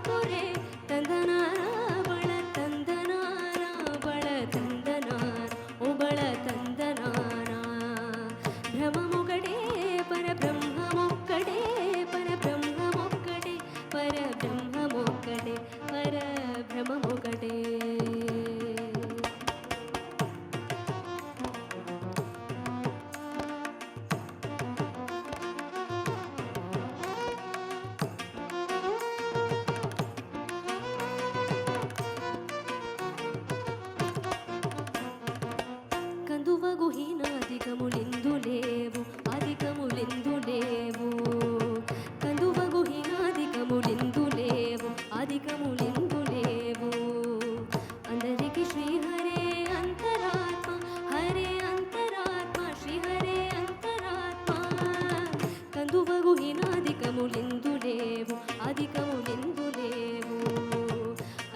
ಪುರೆ ತಂದನಾನ ಬಳ ತಂದನಾನ ಬಳ ತಂದನಾನ ಓ ಬಳ ತಂದನಾನ ಬ್ರಹ್ಮಮೊಗಡೆ ಪರಬ್ರಹ್ಮಮೊಕ್ಕಡೆ ಪರಬ್ರಹ್ಮಮೊಕ್ಕಡೆ ಪರಬ್ರಹ್ಮಮೊಕ್ಕಡೆ ಪರಬ್ರಹ್ಮಮೊಕ್ಕಡೆ కందువగు హీనాధికములిందు లేవు అధికములిందు లేవు కందువగు హీనాధికములిందు లేవు అధికములిందు లేవు అందరికి శ్రీహరే అంతరాత్మ హరే అంతరాత్మ శ్రీహరే అంతరాత్మ కందువగు హీనాధికములిందు లేవు అధికములిందు లేవు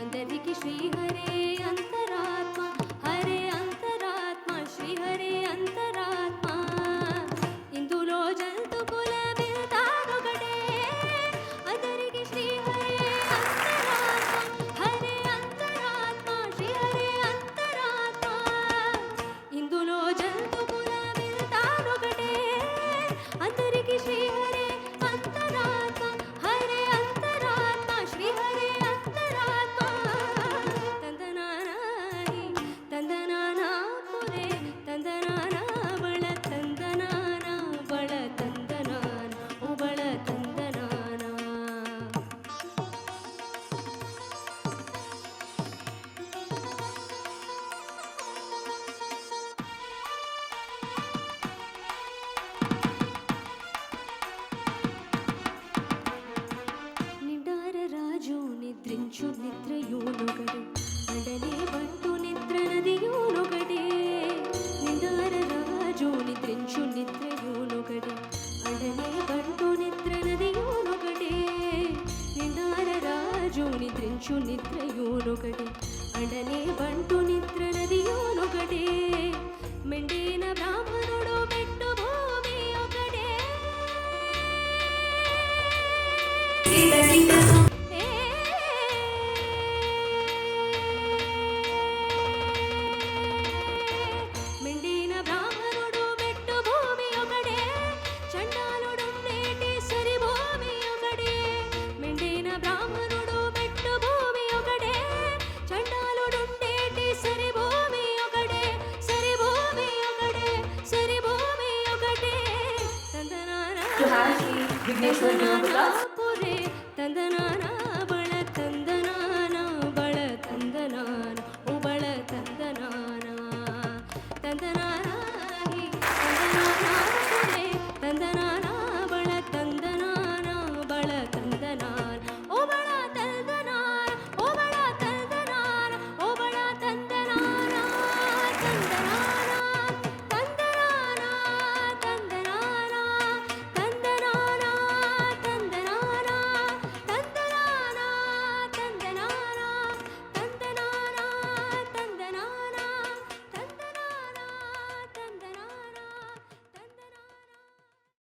అందరికి శ్రీహరే అంతరాత్మ హరే అంతరాత్మ శ్రీహరే అంతరాత్మ ఇందులో జంతుకుల బిల్తానొకటే అందరికి శ్రీహరే అంతరాత్మ హరే అంతరాత్మ శ్రీహరే అంతరాత్మ ఇందులో జంతుకుల బిల్తానొకటే అందరికి శ్రీహరే అంతరాత్మ హరే అంతరాత్మ శ్రీహరే అంతరాత్మ ತಂದನಾನಾಯಿ ತಂದನಾನ ಪುರೆ ತಂದನಾನ ಬಳ ತಂದನಾನ ಬಳ ತಂದನಾನ ಓ ಬಳ ತಂದನಾನ నిండార రాజు నిద్రించు నిద్రయోనుగడు అండనే బంటు నిద్ర నదియోనుగడే నిండార రాజు నిద్రించు నిద్రయోనుగడే అండనే బంటు నిద్ర నదియోనుగడే నిండార రాజు నిద్రించు నిద్రయోనుగడే అండనే బంటు నిద్ర నదియోనుగడే మెండిన బ్రాహ్మణుడు పెట్టు భూమి ఒకడే మెండిన బ్రాహ్మణుడు పెట్టు భూమి ఒకడే చండాలుడుండేటి సరి భూమి ఒకడే మెండిన బ్రాహ్మణుడు పెట్టు భూమి ఒకడే చండాలుడుండేటి సరి భూమి ఒకడే సరి భూమి ఒకడే సరి భూమి ఒకటే తందనాన To have Sri Vigneshwar Devapura పురే తందనా